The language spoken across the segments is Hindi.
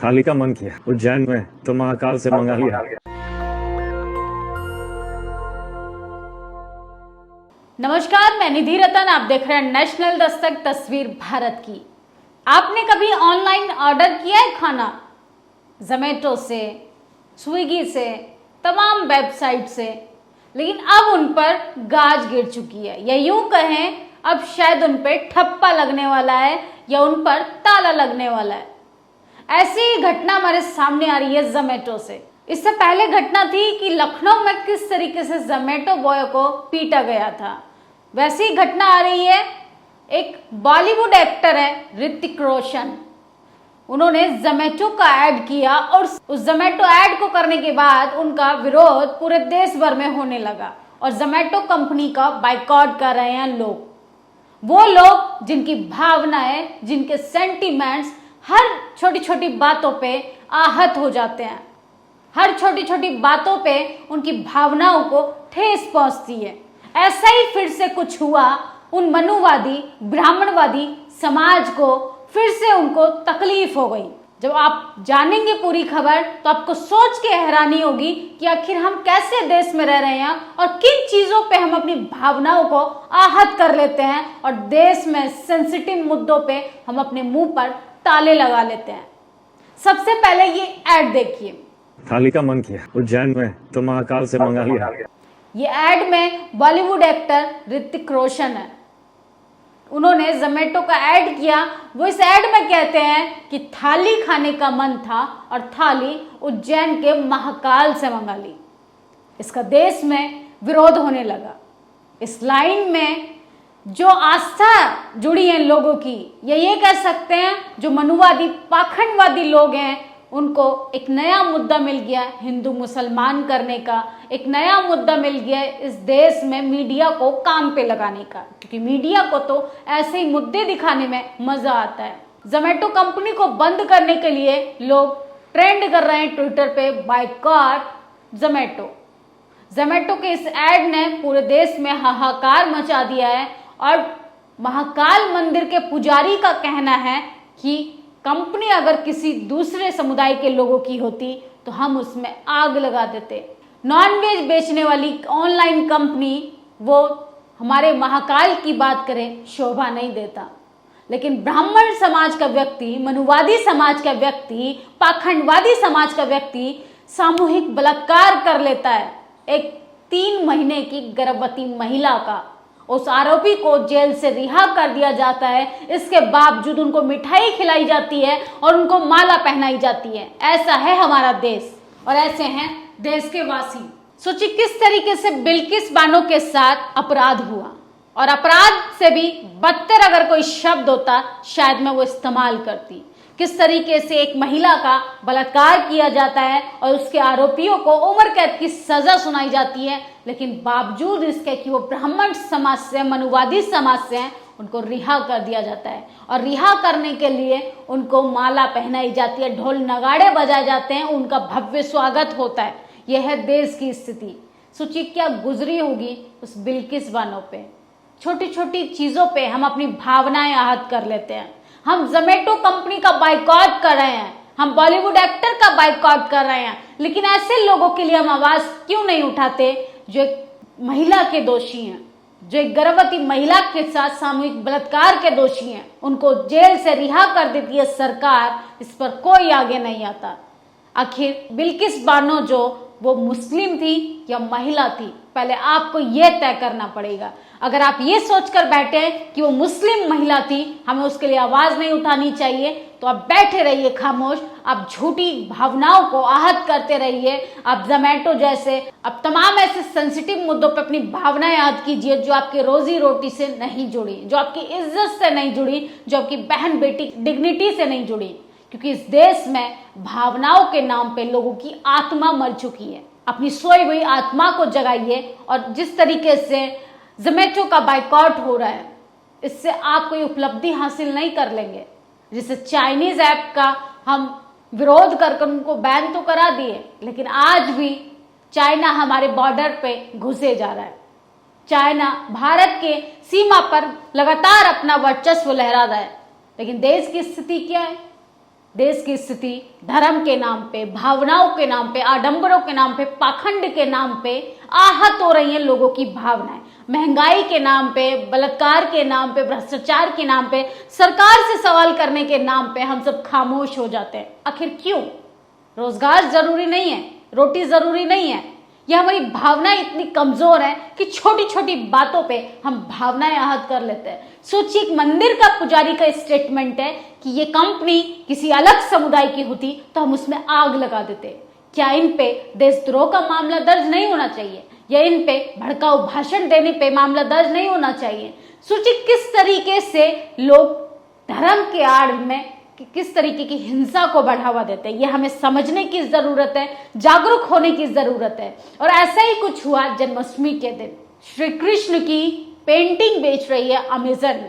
थाली का मन किया उज्जैन में तो महाकाल से मंगा लिया। नमस्कार, मैं निधि रतन। आप देख रहे हैं नेशनल दस्तक तस्वीर भारत की। आपने कभी ऑनलाइन ऑर्डर किया है खाना? जोमेटो से, स्विगी से, तमाम वेबसाइट से, लेकिन अब उन पर गाज गिर चुकी है, या यूं कहें अब शायद उन पर ठप्पा लगने वाला है या उन पर ताला लगने वाला है। ऐसी ही घटना हमारे सामने आ रही है जोमेटो से। इससे पहले घटना थी कि लखनऊ में किस तरीके से जोमेटो बॉय को पीटा गया था। वैसी ही घटना आ रही है, एक बॉलीवुड एक्टर है ऋतिक रोशन। उन्होंने जोमेटो का ऐड किया और उस जोमेटो ऐड को करने के बाद उनका विरोध पूरे देश भर में होने लगा और जोमेटो कंपनी का बायकॉट कर रहे हैं लोग। वो लोग जिनकी भावनाएं, जिनके सेंटिमेंट्स हर छोटी छोटी बातों पे आहत हो जाते हैं, हर छोटी छोटी बातों पे उनकी भावनाओं को ठेस पहुंचती है। ऐसा ही फिर से कुछ हुआ उन मनुवादी ब्राह्मणवादी समाज को, फिर से उनको तकलीफ हो गई। जब आप जानेंगे पूरी खबर तो आपको सोच के हैरानी होगी कि आखिर हम कैसे देश में रह रहे हैं और किन चीजों पे हम अपनी भावनाओं को आहत कर लेते हैं और देश में सेंसिटिव मुद्दों पे हम अपने मुंह पर ताले लगा लेते हैं। सबसे पहले ये ऐड देखिए। थाली का मन किया उज्जैन में तो महाकाल से मंगा लिया। ये ऐड में बॉलीवुड एक्टर ऋतिक रोशन है। उन्होंने जोमेटो का ऐड किया। वो इस ऐड में कहते हैं कि थाली खाने का मन था और थाली उज्जैन के महाकाल से मंगा ली। इसका देश में विरोध होने लगा। इस लाइन में जो आस्था जुड़ी है लोगों की, ये कह सकते हैं जो मनुवादी पाखंडवादी लोग हैं, उनको एक नया मुद्दा मिल गया हिंदू मुसलमान करने का। एक नया मुद्दा मिल गया इस देश में मीडिया को काम पे लगाने का, क्योंकि मीडिया को तो ऐसे ही मुद्दे दिखाने में मजा आता है। जोमेटो कंपनी को बंद करने के लिए लोग ट्रेंड कर रहे हैं ट्विटर पे, बायकॉट जोमेटो। जोमेटो के इस ऐड ने पूरे देश में हाहाकार मचा दिया है और महाकाल मंदिर के पुजारी का कहना है कि कंपनी अगर किसी दूसरे समुदाय के लोगों की होती तो हम उसमें आग लगा देते। नॉनवेज बेचने वाली ऑनलाइन कंपनी वो हमारे महाकाल की बात करें शोभा नहीं देता, लेकिन ब्राह्मण समाज का व्यक्ति, मनुवादी समाज का व्यक्ति, पाखंडवादी समाज का व्यक्ति सामूहिक बलात्कार कर लेता है एक 3 महीने की गर्भवती महिला का। उस आरोपी को जेल से रिहा कर दिया जाता है। इसके बावजूद उनको मिठाई खिलाई जाती है और उनको माला पहनाई जाती है। ऐसा है हमारा देश और ऐसे हैं देश के वासी। सोचिए किस तरीके से बिल्किस बानो के साथ अपराध हुआ, और अपराध से भी बदतर अगर कोई शब्द होता शायद मैं वो इस्तेमाल करती। किस तरीके से एक महिला का बलात्कार किया जाता है और उसके आरोपियों को उम्र कैद की सजा सुनाई जाती है, लेकिन बावजूद इसके कि वो ब्राह्मण समाज से, मनुवादी समाज से हैं, उनको रिहा कर दिया जाता है। और रिहा करने के लिए उनको माला पहनाई जाती है, ढोल नगाड़े बजाए जाते हैं, उनका भव्य स्वागत होता है। यह है देश की स्थिति। सोचिए क्या गुजरी होगी उस बिल्किस बानो पे। छोटी छोटी चीजों पे हम अपनी भावनाएं आहत कर लेते हैं। हम जोमेटो कंपनी का बायकॉट कर रहे हैं, हम बॉलीवुड एक्टर का बायकॉट कर रहे हैं, लेकिन ऐसे लोगों के लिए हम आवाज क्यों नहीं उठाते जो एक महिला के दोषी हैं, जो एक गर्भवती महिला के साथ सामूहिक बलात्कार के दोषी हैं। उनको जेल से रिहा कर देती है सरकार, इस पर कोई आगे नहीं आता। आखिर बिल्किस बानो जो वो मुस्लिम थी या महिला थी, पहले आपको यह तय करना पड़ेगा। अगर आप ये सोचकर बैठे कि वो मुस्लिम महिला थी, हमें उसके लिए आवाज नहीं उठानी चाहिए, तो आप बैठे रहिए खामोश। आप झूठी भावनाओं को आहत करते रहिए। आप जोमेटो जैसे, अब तमाम ऐसे सेंसिटिव मुद्दों पर अपनी भावनाएं आहत कीजिए जो आपकी रोजी रोटी से नहीं जुड़ी, जो आपकी इज्जत से नहीं जुड़ी, जो आपकी बहन बेटी डिग्निटी से नहीं जुड़ी, क्योंकि इस देश में भावनाओं के नाम पे लोगों की आत्मा मर चुकी है। अपनी सोई हुई आत्मा को जगाइए। और जिस तरीके से जोमेटो का बायकॉट हो रहा है, इससे आप कोई उपलब्धि हासिल नहीं कर लेंगे। जैसे चाइनीज ऐप का हम विरोध कर उनको बैन तो करा दिए, लेकिन आज भी चाइना हमारे बॉर्डर पे घुसे जा रहा है। चाइना भारत के सीमा पर लगातार अपना वर्चस्व लहरा रहा है, लेकिन देश की स्थिति क्या है? देश की स्थिति धर्म के नाम पे, भावनाओं के नाम पे, आडंबरों के नाम पे, पाखंड के नाम पे आहत हो रही हैं लोगों की भावनाएं। महंगाई के नाम पे, बलात्कार के नाम पे, भ्रष्टाचार के नाम पे, सरकार से सवाल करने के नाम पे हम सब खामोश हो जाते हैं। आखिर क्यों? रोजगार जरूरी नहीं है, रोटी जरूरी नहीं है, यह हमारी भावनाएं इतनी कमजोर है कि छोटी छोटी बातों पे हम भावनाएं आहत कर लेते हैं। सोचिए, एक मंदिर का पुजारी का स्टेटमेंट है कि ये कंपनी किसी अलग समुदाय की होती तो हम उसमें आग लगा देते। क्या इन पे देशद्रोह का मामला दर्ज नहीं होना चाहिए, या इन पे भड़काऊ भाषण देने पे मामला दर्ज नहीं होना चाहिए? सोचिए किस तरीके से लोग धर्म के आड़ में किस तरीके की हिंसा को बढ़ावा देते हैं। ये हमें समझने की जरूरत है, जागरूक होने की जरूरत है। और ऐसा ही कुछ हुआ जन्माष्टमी के दिन। श्री कृष्ण की पेंटिंग बेच रही है अमेजन।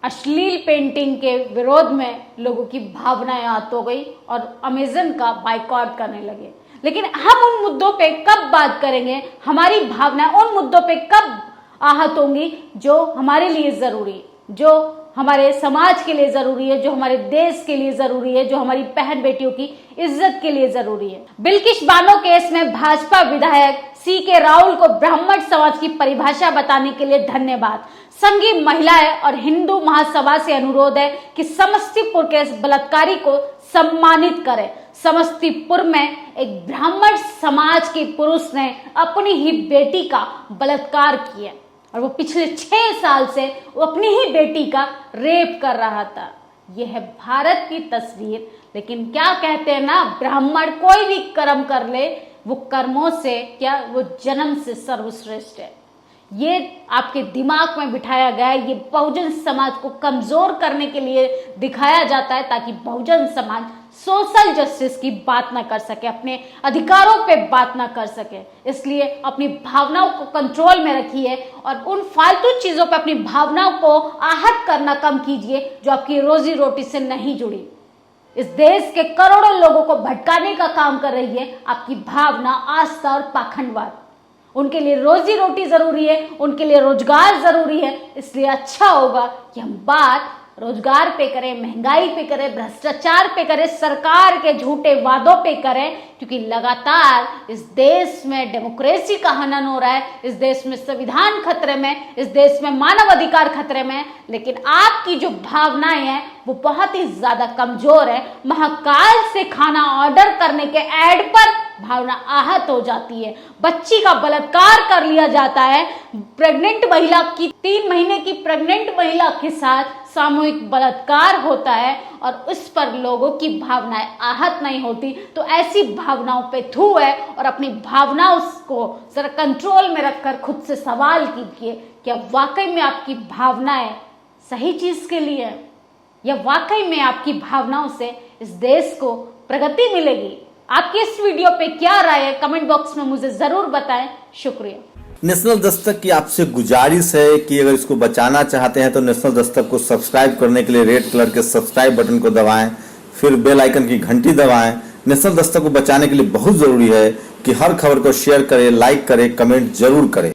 अश्लील पेंटिंग के विरोध में लोगों की भावनाएं आहत हो गई और अमेजन का बाइकआउट करने लगे। लेकिन हम उन मुद्दों पे कब बात करेंगे, हमारी भावनाएं उन मुद्दों पे कब आहत होंगी जो हमारे लिए जरूरी, जो हमारे समाज के लिए जरूरी है, जो हमारे देश के लिए जरूरी है, जो हमारी बहन बेटियों की इज्जत के लिए जरूरी है। बिल्किश बानो केस में भाजपा विधायक CK राहुल को ब्राह्मण समाज की परिभाषा बताने के लिए धन्यवाद। संघीय महिलाएं और हिंदू महासभा से अनुरोध है कि समस्तीपुर के इस बलात्कारी को सम्मानित करें। समस्तीपुर में एक ब्राह्मण समाज के पुरुष ने अपनी ही बेटी का बलात्कार किया और वो पिछले 6 साल से वो अपनी ही बेटी का रेप कर रहा था। यह है भारत की तस्वीर। लेकिन क्या कहते हैं ना, ब्राह्मण कोई भी कर्म कर ले वो कर्मों से क्या, वो जन्म से सर्वश्रेष्ठ है। ये आपके दिमाग में बिठाया गया है। ये बहुजन समाज को कमजोर करने के लिए दिखाया जाता है ताकि बहुजन समाज सोशल जस्टिस की बात ना कर सके, अपने अधिकारों पे बात ना कर सके। इसलिए अपनी भावनाओं को कंट्रोल में रखिए और उन फालतू चीजों पे अपनी भावनाओं को आहत करना कम कीजिए जो आपकी रोजी रोटी से नहीं जुड़ी। इस देश के करोड़ों लोगों को भटकाने का काम कर रही है आपकी भावना, आस्था और पाखंडवाद। उनके लिए रोजी रोटी जरूरी है, उनके लिए रोजगार जरूरी है। इसलिए अच्छा होगा कि हम बात रोजगार पे करें, महंगाई पे करें, भ्रष्टाचार पे करें, सरकार के झूठे वादों पे करें, क्योंकि लगातार इस देश में डेमोक्रेसी का हनन हो रहा है, इस देश में संविधान खतरे में, इस देश में मानव अधिकार खतरे में। लेकिन आपकी जो भावनाएं हैं वो बहुत ही ज्यादा कमजोर है। महाकाल से खाना ऑर्डर करने के ऐड पर भावना आहत हो जाती है। बच्ची का बलात्कार कर लिया जाता है। प्रेग्नेंट महिला की 3 महीने की प्रेग्नेंट महिला के साथ सामूहिक बलात्कार होता है और उस पर लोगों की भावनाएं आहत नहीं होती। तो ऐसी भावनाओं पे थू है और अपनी भावनाओं को जरा कंट्रोल में रखकर खुद से सवाल कीजिए, क्या वाकई में आपकी भावनाएं सही चीज के लिए है, या वाकई में आपकी भावनाओं से इस देश को प्रगति मिलेगी? आपकी इस वीडियो पे क्या राय है, कमेंट बॉक्स में मुझे जरूर बताएं। शुक्रिया। नेशनल दस्तक की आपसे गुजारिश है कि अगर इसको बचाना चाहते हैं तो नेशनल दस्तक को सब्सक्राइब करने के लिए रेड कलर के सब्सक्राइब बटन को दबाएं, फिर बेल आइकन की घंटी दबाएं। नेशनल दस्तक को बचाने के लिए बहुत जरूरी है कि हर खबर को शेयर करें, लाइक करें, कमेंट जरूर करें।